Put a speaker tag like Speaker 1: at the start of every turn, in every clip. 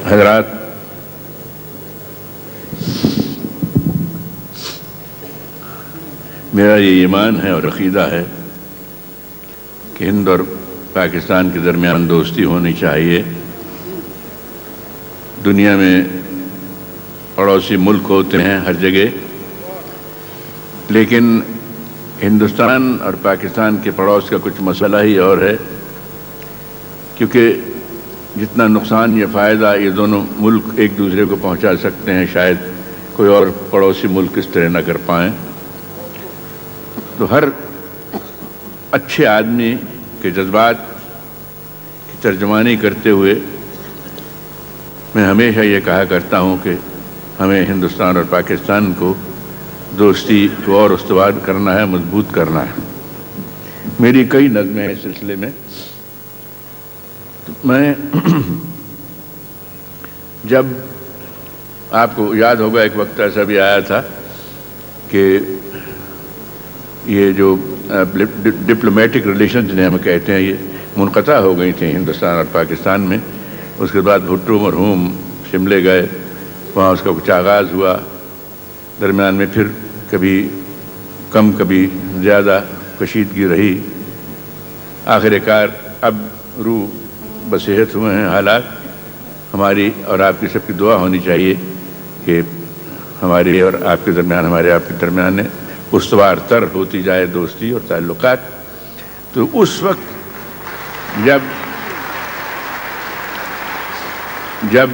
Speaker 1: حضرات، میرا یہ ایمان ہے اور عقیدہ ہے کہ ہند اور پاکستان کے درمیان دوستی ہونی چاہیے۔ دنیا میں پڑوسی ملک ہوتے ہیں ہر جگہ، لیکن ہندوستان اور پاکستان کے پڑوس کا کچھ مسئلہ ہی اور ہے، کیونکہ جتنا نقصان یا فائدہ یہ دونوں ملک ایک دوسرے کو پہنچا سکتے ہیں شاید کوئی اور پڑوسی ملک اس طرح نہ کر پائیں۔ تو ہر اچھے آدمی کے جذبات کی ترجمانی کرتے ہوئے میں ہمیشہ یہ کہا کرتا ہوں کہ ہمیں ہندوستان اور پاکستان کو دوستی کو اور استوار کرنا ہے، مضبوط کرنا ہے۔ میری کئی نظمیں ہیں اس سلسلے میں۔ میں جب آپ کو یاد ہوگا ایک وقت ایسا بھی آیا تھا کہ یہ جو ڈپلومیٹک ریلیشن جنہیں ہم کہتے ہیں یہ منقطع ہو گئی تھیں ہندوستان اور پاکستان میں۔ اس کے بعد بھٹو مرحوم شملے گئے، وہاں اس کا کچھ آغاز ہوا، درمیان میں پھر کبھی کم کبھی زیادہ کشیدگی رہی، آخر کار اب روح بصیحت ہوئے ہیں حالات۔ ہماری اور آپ کی سب کی دعا ہونی چاہیے کہ ہمارے اور آپ کے درمیان، ہمارے آپ کے درمیان استوار تر ہوتی جائے دوستی اور تعلقات۔ تو اس وقت جب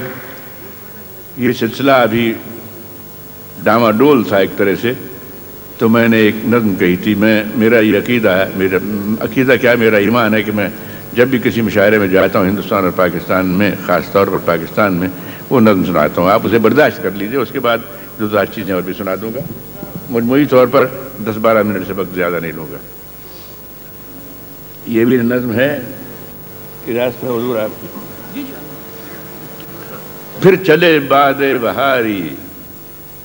Speaker 1: یہ سلسلہ ابھی ڈاماڈول تھا ایک طرح سے، تو میں نے ایک نظم کہی تھی۔ میرا یہ عقیدہ ہے، میرا عقیدہ کیا، میرا ایمان ہے کہ میں جب بھی کسی مشاعرے میں جاتا ہوں ہندوستان اور پاکستان میں، خاص طور پر پاکستان میں، وہ نظم سناتا ہوں۔ آپ اسے برداشت کر لیجئے، اس کے بعد دو چار چیزیں اور بھی سنا دوں گا۔ مجموعی طور پر 10-12 منٹ سے وقت زیادہ نہیں لوں گا۔ یہ بھی نظم ہے، راستہ حضور آپ کی۔ پھر چلے باد بہاری،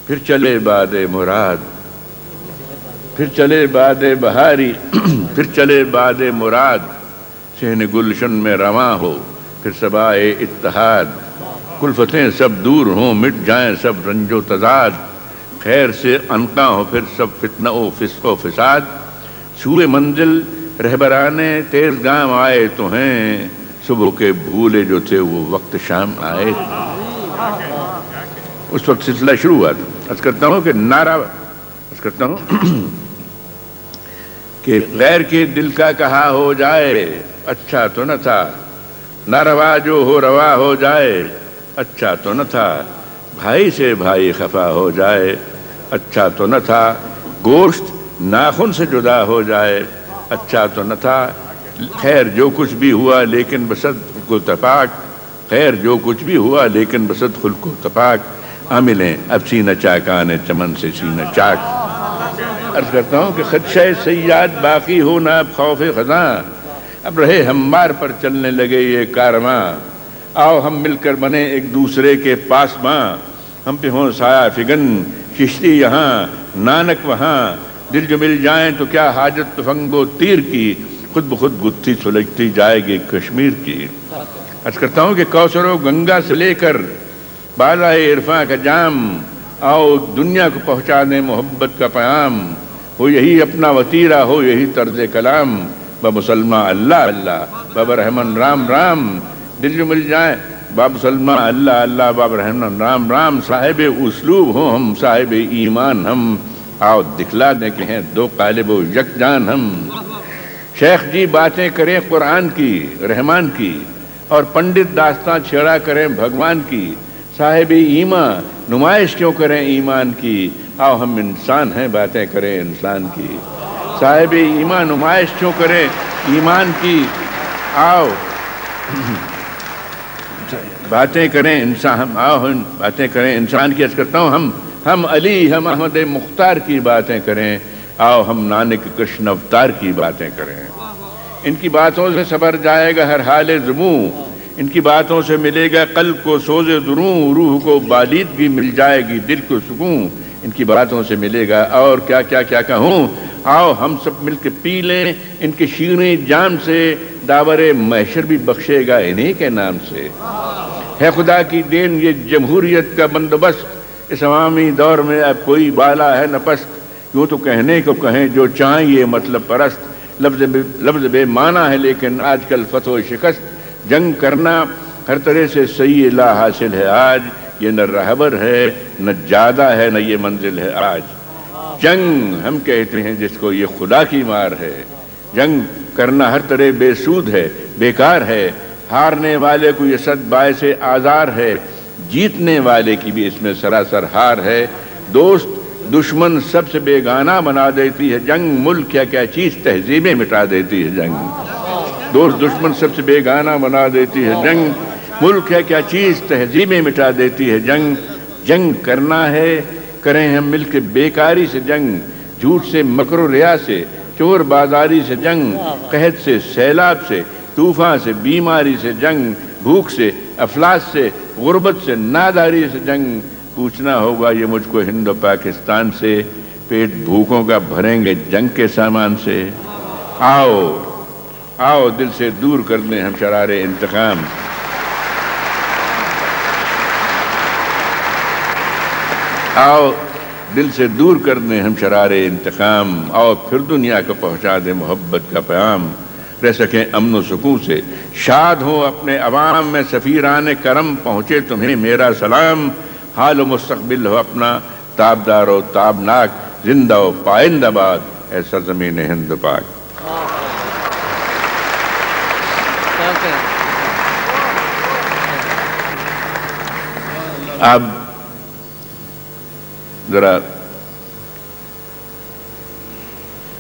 Speaker 1: پھر چلے باد مراد، پھر چلے باد بہاری، پھر چلے باد مراد، صحن گلشن میں رواں ہو پھر صبائے اتحاد، کلفتیں سب دور ہوں مٹ جائیں سب رنج و تضاد، خیر سے عنقا ہو پھر سب فتنہ و فسق و فساد، سوئے منزل رہبرانے تیز گام آئے تو ہیں، صبح کے بھولے جو تھے وہ وقت شام آئے۔ اس وقت سلسلہ شروع ہوا تھا۔ عرض کرتا ہوں کہ غیر کے دل کا کہا ہو جائے اچھا تو نہ تھا، ناروا جو ہو روا ہو جائے اچھا تو نہ تھا، بھائی سے بھائی خفا ہو جائے اچھا تو نہ تھا، گوشت ناخن سے جدا ہو جائے اچھا تو نہ تھا، خیر جو کچھ بھی ہوا لیکن بسد خلق و تفاق، خیر جو کچھ بھی ہوا لیکن بسد خلق و تفاق، عاملیں اب سینہ چاکانے چمن سے سینہ چاک۔ عرض کرتا ہوں کہ خدشہ سیاد باقی ہو نہ اب خوف خزاں، اب رہے ہموار پر چلنے لگے یہ کارواں، آؤ ہم مل کر بنے ایک دوسرے کے پاس ماں، ہم پہ ہوں سایہ فگن کشتی یہاں نانک وہاں، دل جو مل جائیں تو کیا حاجت تفنگ و تیر کی، خود بخود گتھی سلجھتی جائے گی کشمیر کی۔ عرض کرتا ہوں کہ کوثر و گنگا سے لے کر بالائے عرفاں کا جام، آؤ دنیا کو پہنچا دیں محبت کا پیام، ہو یہی اپنا وتیرہ ہو یہی طرز کلام، بمسلمہ اللہ اللہ باب رحمن رام رام، دل جو مل جائیں باب سلمہ اللہ اللہ باب رحمن رام رام، صاحب اسلوب ہوں ہم صاحب ایمان ہم، آؤ دکھلا دیں کہ ہیں دو قالب و یک جان ہم، شیخ جی باتیں کریں قرآن کی رحمان کی، اور پنڈت داستان چھیڑا کریں بھگوان کی، صاحب ایمان نمائش کیوں کریں ایمان کی، آؤ ہم انسان ہیں باتیں کریں انسان کی، صاحب ایمان نمائش کیوں کریں ایمان کی، آؤ باتیں کریں انسان، آؤ باتیں کریں انسان کی۔ عرض کرتا ہوں ہم علی ہم احمد مختار کی باتیں کریں، آؤ ہم نانک کرشن اوتار کی باتیں کریں، ان کی باتوں سے صبر جائے گا ہر حال زموں، ان کی باتوں سے ملے گا قلب کو سوز دروں، روح کو بالیدگی مل جائے گی دل کو سکون، ان کی باتوں سے ملے گا اور کیا کیا کیا کہوں، آؤ ہم سب مل کے پی لیں ان کے شیریں جام سے، داور محشر بھی بخشے گا انہیں کے نام سے۔ ہے خدا کی دین یہ جمہوریت کا بندوبست، اس عوامی دور میں اب کوئی بالا ہے نہ پست۔ یوں تو کہنے کو کہیں جو چاہیں یہ مطلب پرست، لفظ بے معنی ہے لیکن آج کل فتح و شکست۔ جنگ کرنا ہر طرح سے صحیح لا حاصل ہے آج، یہ نہ رہبر ہے نہ جادہ ہے نہ یہ منزل ہے آج۔ جنگ ہم کہتے ہیں جس کو یہ خدا کی مار ہے، جنگ کرنا ہر طرح بے سود ہے، بیکار ہے، ہارنے والے کو یہ صد باعث آزار ہے، جیتنے والے کی بھی اس میں سراسر ہار ہے۔ دوست دشمن سب سے بیگانہ بنا دیتی ہے جنگ، ملک کیا کیا چیز تہذیبیں مٹا دیتی ہے جنگ۔ دوست دشمن سب سے بیگانہ بنا دیتی ہے جنگ، ملک ہے کیا چیز تہذیبیں مٹا دیتی ہے جنگ۔ جنگ کرنا ہے کریں ہم مل کے بیکاری سے جنگ، جھوٹ سے مکر و ریا سے، چور بازاری سے جنگ، قحط سے سیلاب سے، طوفان سے بیماری سے جنگ، بھوک سے افلاس سے، غربت سے ناداری سے جنگ۔ پوچھنا ہوگا یہ مجھ کو ہند و پاکستان سے، پیٹ بھوکوں کا بھریں گے جنگ کے سامان سے۔ آؤ آؤ دل سے دور کر لیں ہم شرار انتقام، آؤ دل سے دور کر دیں ہم شرار انتقام، آؤ پھر دنیا کو پہنچا دیں محبت کا پیام، رہ سکیں امن و سکون سے شاد ہوں اپنے عوام میں، سفیران کرم پہنچے تمہیں میرا سلام، حال و مستقبل ہو اپنا تابدار و تابناک، زندہ و پائند آباد اے سرزمین ہند پاک۔ اب ذرا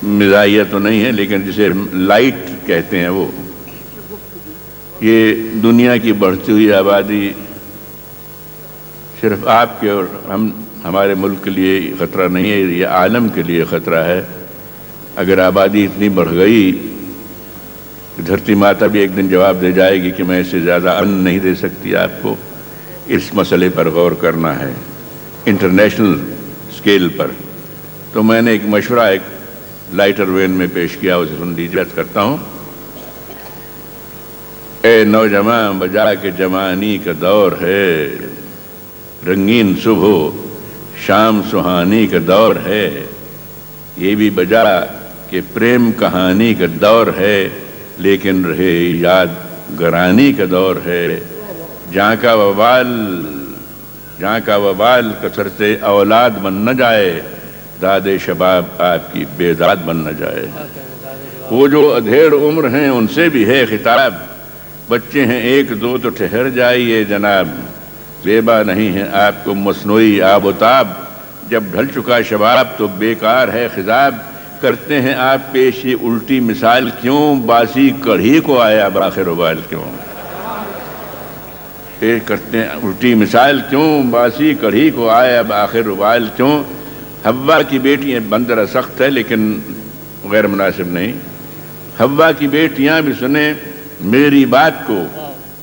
Speaker 1: مزاحیہ تو نہیں ہے لیکن جسے لائٹ کہتے ہیں، وہ یہ دنیا کی بڑھتی ہوئی آبادی صرف آپ کے اور ہمارے ملک کے لیے خطرہ نہیں ہے، یہ عالم کے لیے خطرہ ہے۔ اگر آبادی اتنی بڑھ گئی، دھرتی ماتا بھی ایک دن جواب دے جائے گی کہ میں اس سے زیادہ ان نہیں دے سکتی آپ کو۔ اس مسئلے پر غور کرنا ہے انٹرنیشنل اسکیل پر۔ تو میں نے ایک مشورہ ایک لائٹر وین میں پیش کیا، اسے سن لیجیے، عرض کرتا ہوں۔ اے نوجوان بجا کے جوانی کا دور ہے، رنگین صبح شام سہانی کا دور ہے، یہ بھی بجا کہ پریم کہانی کا دور ہے، لیکن رہے یاد گرانی کا دور ہے۔ جہاں کا وبال کثرت اولاد بن نہ جائے، داد شباب آپ کی بیداد بن نہ جائے۔ وہ جو ادھیڑ عمر ہیں ان سے بھی ہے خطاب، بچے ہیں ایک دو تو ٹھہر جائیے جناب، بیبا نہیں ہے آپ کو مصنوعی آب و تاب، جب ڈھل چکا شباب تو بیکار ہے خضاب، کرتے ہیں آپ پیش یہ الٹی مثال کیوں، باسی کڑھی کو آیا بآخر وبال کیوں۔ پیش کرتے ہیں الٹی مثال کیوں، باسی کڑھی کو آیا بآخر وبال کیوں۔ حوا کی بیٹیاں بندر سخت ہے لیکن غیر مناسب نہیں۔ حوا کی بیٹیاں بھی سنیں میری بات کو،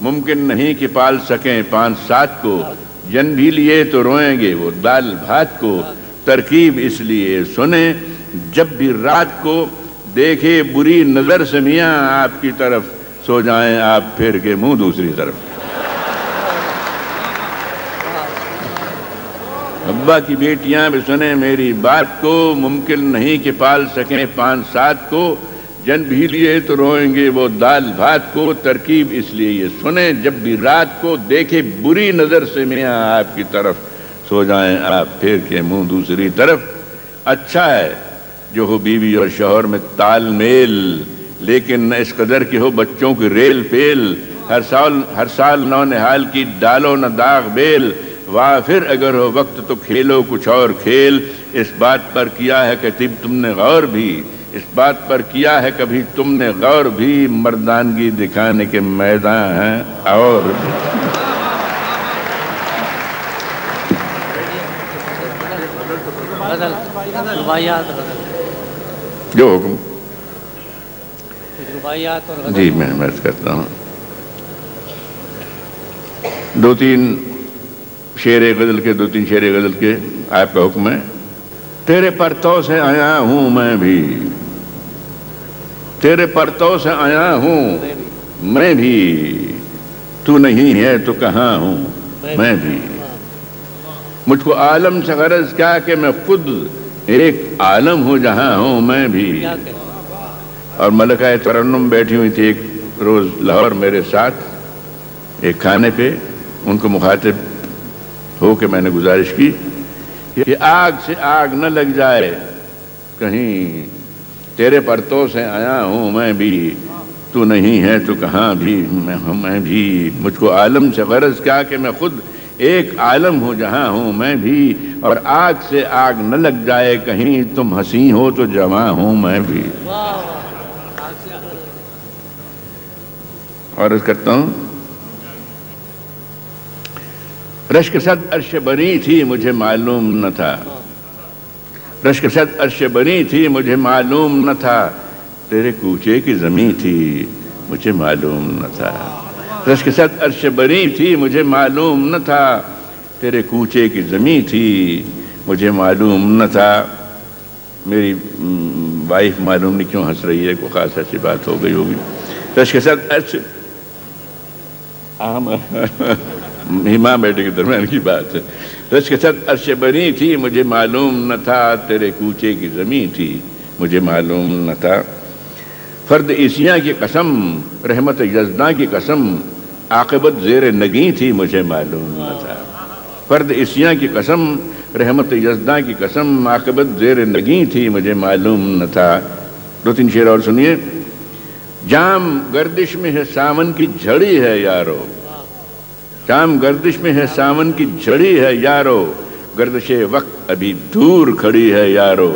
Speaker 1: ممکن نہیں کہ پال سکیں 5-7 کو، جن بھی لیے تو روئیں گے وہ دال بھات کو، ترکیب اس لیے سنیں جب بھی رات کو، دیکھے بری نظر سے میاں آپ کی طرف، سو جائیں آپ پھیر کے منہ دوسری طرف۔ ابا کی بیٹیاں بھی سنیں میری بات کو، ممکن نہیں کہ پال سکیں 5-7 کو، جن بھی لیے تو روئیں گے وہ دال بھات کو، ترکیب اس لیے یہ سنیں جب بھی رات کو، دیکھے بری نظر سے میاں آپ کی طرف، سو جائیں آپ پھیر کے منہ دوسری طرف۔ اچھا ہے جو ہو بیوی اور شوہر میں تال میل، لیکن نہ اس قدر کہ ہو بچوں کی ریل پیل، ہر سال نو نہال کی ڈالو نہ داغ بیل، وافر اگر ہو وقت تو کھیلو کچھ اور کھیل، اس بات پر کیا ہے کہ تم نے غور بھی، اس بات پر کیا ہے کبھی تم نے غور بھی، مردانگی دکھانے کے میدان ہیں اور جو حکم جی میں عرض کرتا ہوں۔ 2-3 شعر غزل کے آپ کا حکم ہے۔ تیرے پرتو سے آیا ہوں میں بھی، تیرے پرتو سے آیا ہوں میں بھی، تو نہیں ہے تو کہاں ہوں میں بھی۔ مجھ کو عالم سے غرض کیا کہ میں خود ایک عالم ہوں جہاں ہوں میں بھی۔ اور ملکہ ترنم بیٹھی ہوئی تھی ایک روز لاہور میرے ساتھ ایک کھانے پہ، ان کو مخاطب ہو کے میں نے گزارش کی کہ آگ سے آگ نہ لگ جائے کہیں، تیرے پرتو سے آیا ہوں میں بھی، تو نہیں ہے تو کہاں بھی میں بھی۔ مجھ کو عالم سے غرض کیا کہ میں خود ایک عالم ہوں جہاں ہوں میں بھی، اور آگ سے آگ نہ لگ جائے کہیں، تم حسین ہو تو جواں ہوں میں بھی۔ اور عرض کرتا ہوں، رشک صد عرش بری تھی مجھے معلوم نہ تھا، رشک صد عرش بری تھی مجھے معلوم نہ تھا، تیرے کوچے کی زمین تھی مجھے معلوم نہ تھا۔ رشک صد عرش بری تھی مجھے معلوم نہ تھا، تیرے کوچے کی زمین تھی مجھے معلوم نہ تھا۔ میری وائف معلوم نہیں کیوں ہنس رہی ہے، کوئی خاص ایسی بات ہو گئی ہوگی۔ رشک صد عرش ماں بیٹے کے درمیان کی بات ہے۔ رشک صد عرش بری تھی مجھے معلوم نہ تھا، تیرے کوچے کی زمین تھی مجھے معلوم نہ تھا۔ فرد عیسیاں کی قسم، رحمت یزداں کی قسم، عاقبت زیر نگیں تھی مجھے معلوم نہ تھا۔ فرد عیسیاں کی قسم، رحمت یزداں کی قسم، عاقبت زیر نگیں تھی مجھے معلوم نہ تھا۔ دو تین شعر اور سنیے۔ جام گردش میں ہے سامن کی جھڑی ہے یارو، جام گردش میں ہے سامن کی جھڑی ہے یارو، گردش وقت ابھی دور کھڑی ہے یارو۔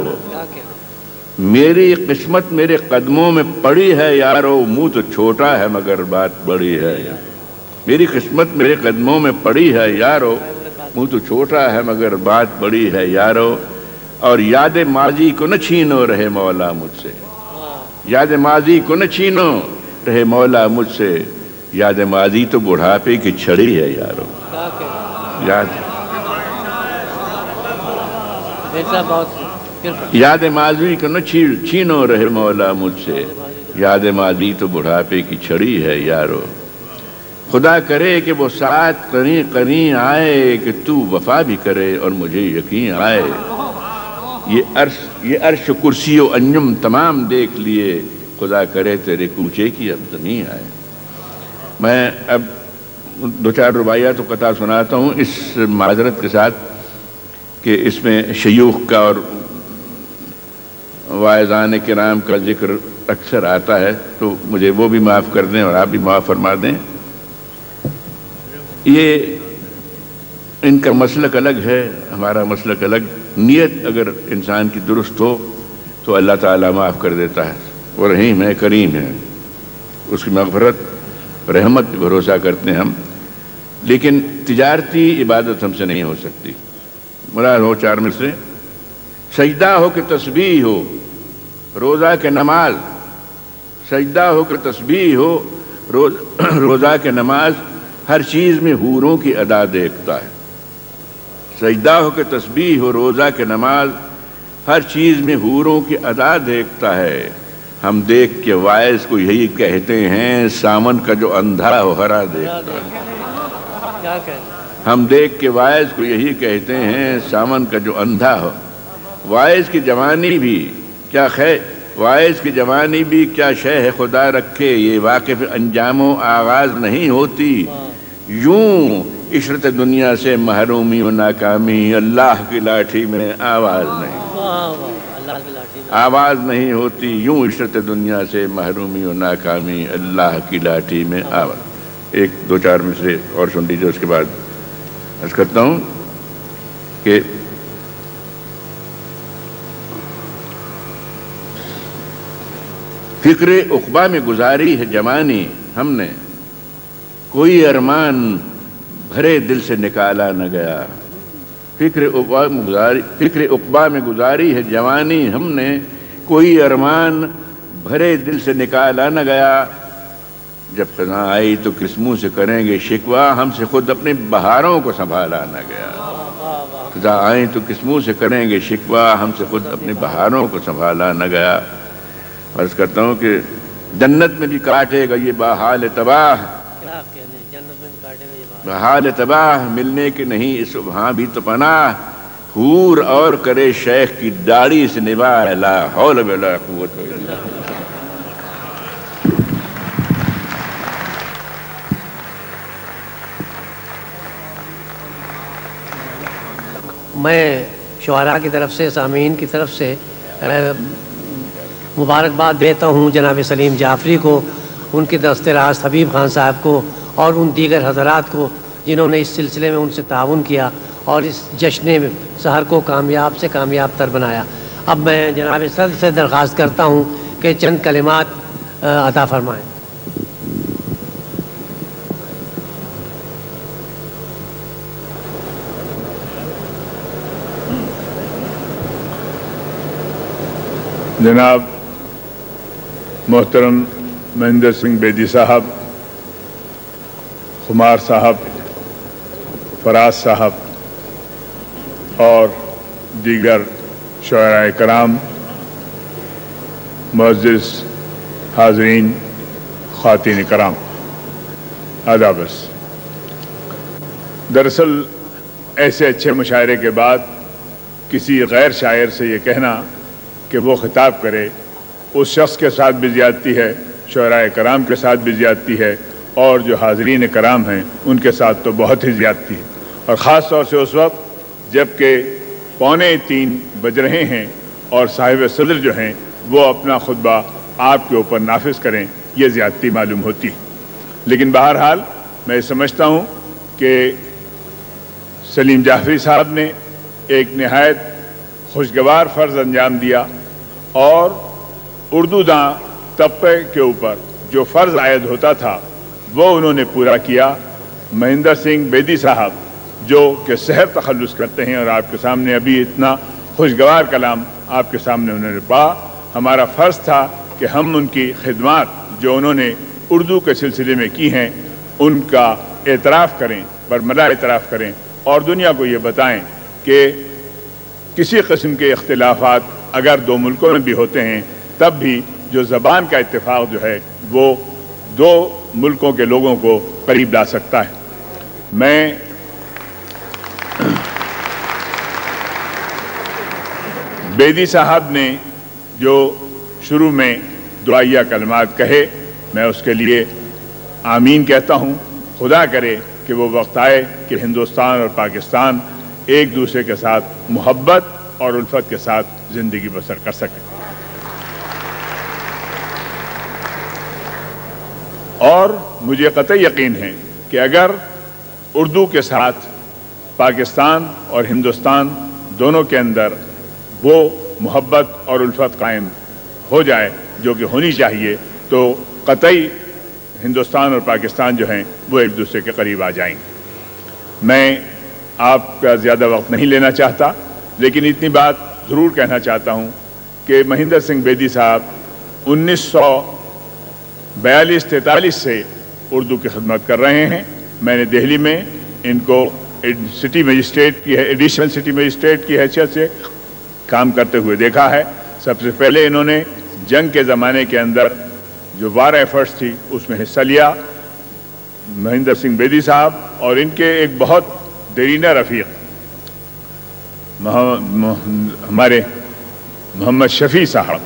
Speaker 1: میری قسمت میرے قدموں میں پڑی ہے یارو، منہ تو چھوٹا ہے مگر بات بڑی ہے۔ میری قسمت میرے قدموں میں پڑی ہے یارو، منہ تو چھوٹا ہے مگر بات بڑی ہے یارو۔ اور یاد ماضی کو نہ چھینو رہے مولا مجھ سے، یاد ماضی کو نہ چھینو رہے مولا مجھ سے، یاد ماضی تو بڑھاپے کی چھڑی ہے یارو۔ یاد ماضی کو نہ چھینو رہے مولا مجھ سے، یاد ماضی تو بڑھاپے کی چھڑی ہے یارو۔ خدا کرے کہ وہ ساتھ قرین قرین آئے، کہ تو وفا بھی کرے اور مجھے یقین آئے۔ یہ عرش کرسی و انجم تمام دیکھ لیے، خدا کرے تیرے کوچے کی اب زمین آئے۔ میں اب دو چار رباعیات و قطع سناتا ہوں اس معذرت کے ساتھ کہ اس میں شیوخ کا اور واعظان کرام کا ذکر اکثر آتا ہے، تو مجھے وہ بھی معاف کر دیں اور آپ بھی معاف فرما دیں۔ یہ ان کا مسلک الگ ہے، ہمارا مسلک الگ۔ نیت اگر انسان کی درست ہو تو اللہ تعالیٰ معاف کر دیتا ہے، وہ رحیم ہے، کریم ہے، اس کی مغفرت رحمت پہ بھروسہ کرتے ہیں ہم۔ لیکن تجارتی عبادت ہم سے نہیں ہو سکتی۔ مراد ہو چار میں سے، سجدہ ہو کہ تسبیح ہو روزہ کے نماز، سجدہ ہو کہ تسبیح ہو روزہ کے نماز، ہر چیز میں حوروں کی ادا دیکھتا ہے۔ سجدہ ہو کہ تسبیح ہو روزہ کے نماز، ہر چیز میں حوروں کی ادا دیکھتا ہے۔ ہم دیکھ کے وائز کو یہی کہتے ہیں، سامن کا جو اندھا ہو ہرا دیکھتا ہے۔ ہم دیکھ کے وائز کو یہی کہتے ہیں، سامن کا جو اندھا ہو۔ وائز کی جوانی بھی کیا خیر، وائز کی جوانی بھی کیا شے ہے خدا رکھے، یہ واقف انجام و آغاز نہیں ہوتی۔ یوں عشرت دنیا سے محرومی و ناکامی، اللہ کی لاٹھی میں آواز نہیں، آواز نہیں ہوتی۔ یوں عشرت دنیا سے محرومی و ناکامی، اللہ کی لاٹھی میں آواز۔ ایک دو چار مصرے اور سن لیجیے، اس کے بعد عرض کرتا ہوں کہ فکر عقبہ میں گزاری ہے جوانی ہم نے، کوئی ارمان بھرے دل سے نکالا نہ گیا۔ فکر عقبہ میں گزاری ہے جوانی ہم نے، کوئی ارمان بھرے دل سے نکالا نہ گیا۔ جب خزاں آئی تو کس منہ سے کریں گے شکوہ، ہم سے خود اپنے بہاروں کو سنبھالا نہ گیا۔ خدا آئیں تو کس منہ سے کریں گے شکوہ، ہم سے خود اپنے بہاروں کو سنبھالا نہ گیا۔ عرض کرتا ہوں کہ جنت میں بھی کاٹے گا یہ باحال تباہ، بحال تباہ ملنے کی نہیں اس وہاں بھی تو پناہ، حور اور کرے شیخ کی داڑھی سے نباہ، لا حول ولا قوت الا باللہ۔
Speaker 2: میں شعراء کی طرف سے، سامعین کی طرف سے مبارکباد دیتا ہوں جناب سلیم جعفری کو، ان کے دست راست حبیب خان صاحب کو، اور ان دیگر حضرات کو جنہوں نے اس سلسلے میں ان سے تعاون کیا اور اس جشن سحر کو کامیاب سے کامیاب تر بنایا۔ اب میں جناب صدر سے درخواست کرتا ہوں کہ چند کلمات عطا فرمائیں۔
Speaker 3: جناب محترم مہندر سنگھ بیدی صاحب، خمار صاحب، فراز صاحب اور دیگر شعراء کرام، معزز حاضرین، خواتین کرام، آداب عرض۔ دراصل ایسے اچھے مشاعرے کے بعد کسی غیر شاعر سے یہ کہنا کہ وہ خطاب کرے، اس شخص کے ساتھ بھی زیادتی ہے، شعراء کرام کے ساتھ بھی زیادتی ہے، اور جو حاضرین کرام ہیں ان کے ساتھ تو بہت ہی زیادتی ہے، اور خاص طور سے اس وقت جب کہ 2:45 بج رہے ہیں اور صاحب صدر جو ہیں وہ اپنا خطبہ آپ کے اوپر نافذ کریں، یہ زیادتی معلوم ہوتی ہے۔ لیکن بہرحال میں سمجھتا ہوں کہ سلیم جعفری صاحب نے ایک نہایت خوشگوار فرض انجام دیا، اور اردو داں طبقے کے اوپر جو فرض عائد ہوتا تھا وہ انہوں نے پورا کیا۔ مہندر سنگھ بیدی صاحب جو کہ سحر تخلص کرتے ہیں اور آپ کے سامنے ابھی اتنا خوشگوار کلام آپ کے سامنے انہوں نے پڑھا، ہمارا فرض تھا کہ ہم ان کی خدمات جو انہوں نے اردو کے سلسلے میں کی ہیں ان کا اعتراف کریں، برملا اعتراف کریں، اور دنیا کو یہ بتائیں کہ کسی قسم کے اختلافات اگر دو ملکوں میں بھی ہوتے ہیں تب بھی جو زبان کا اتفاق جو ہے وہ دو ملکوں کے لوگوں کو قریب لا سکتا ہے۔ میں بیدی صاحب نے جو شروع میں دعائیہ کلمات کہے، میں اس کے لیے آمین کہتا ہوں۔ خدا کرے کہ وہ وقت آئے کہ ہندوستان اور پاکستان ایک دوسرے کے ساتھ محبت اور الفت کے ساتھ زندگی بسر کر سکے، اور مجھے قطعی یقین ہے کہ اگر اردو کے ساتھ پاکستان اور ہندوستان دونوں کے اندر وہ محبت اور الفت قائم ہو جائے جو کہ ہونی چاہیے، تو قطعی ہندوستان اور پاکستان جو ہیں وہ ایک دوسرے کے قریب آ جائیں گے۔ میں آپ کا زیادہ وقت نہیں لینا چاہتا، لیکن اتنی بات ضرور کہنا چاہتا ہوں کہ مہندر سنگھ بیدی صاحب 1942-43 سے اردو کی خدمت کر رہے ہیں۔ میں نے دہلی میں ان کو سٹی مجسٹریٹ کی ایڈیشنل سٹی مجسٹریٹ کی حیثیت سے کام کرتے ہوئے دیکھا ہے۔ سب سے پہلے انہوں نے جنگ کے زمانے کے اندر جو وار ایفرٹس تھی اس میں حصہ لیا۔ مہندر سنگھ بیدی صاحب اور ان کے ایک بہت دیرینہ رفیق ہمارے محمد شفیع صاحب،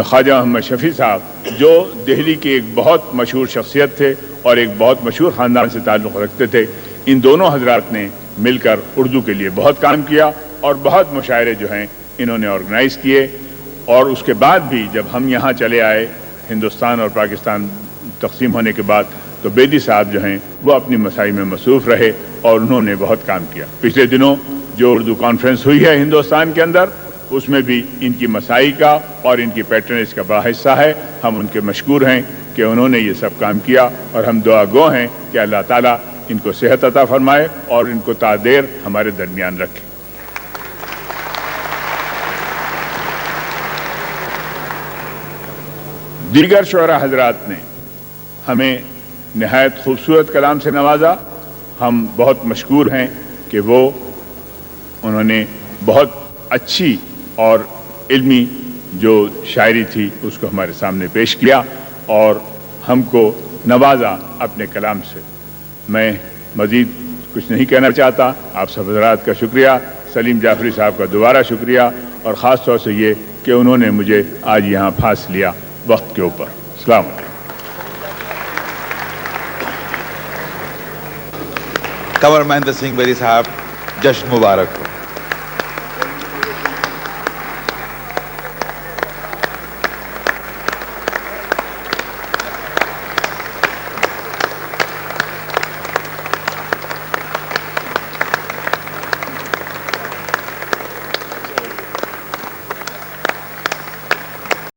Speaker 3: خواجہ محمد شفیع صاحب، جو دہلی کی ایک بہت مشہور شخصیت تھے اور ایک بہت مشہور خاندان سے تعلق رکھتے تھے، ان دونوں حضرات نے مل کر اردو کے لیے بہت کام کیا اور بہت مشاعرے جو ہیں انہوں نے آرگنائز کیے۔ اور اس کے بعد بھی جب ہم یہاں چلے آئے ہندوستان اور پاکستان تقسیم ہونے کے بعد، تو بیدی صاحب جو ہیں وہ اپنی مساعی میں مصروف رہے اور انہوں نے بہت کام کیا۔ پچھلے دنوں جو اردو کانفرنس ہوئی ہے ہندوستان کے اندر، اس میں بھی ان کی مساعی کا اور ان کی پیٹرنیج کا بڑا حصہ ہے۔ ہم ان کے مشکور ہیں کہ انہوں نے یہ سب کام کیا، اور ہم دعا گو ہیں کہ اللہ تعالیٰ ان کو صحت عطا فرمائے اور ان کو تا دیر ہمارے درمیان رکھے۔ دیگر شعراء حضرات نے ہمیں نہایت خوبصورت کلام سے نوازا۔ ہم بہت مشکور ہیں کہ وہ انہوں نے بہت اچھی اور علمی جو شاعری تھی اس کو ہمارے سامنے پیش کیا اور ہم کو نوازا اپنے کلام سے. میں مزید کچھ نہیں کہنا چاہتا. آپ سب حضرات کا شکریہ, سلیم جعفری صاحب کا دوبارہ شکریہ, اور خاص طور سے یہ کہ انہوں نے مجھے آج یہاں پھانس لیا وقت کے اوپر. السلام علیکم.
Speaker 4: کنور مہندر سنگھ بیری صاحب, جشن مبارک.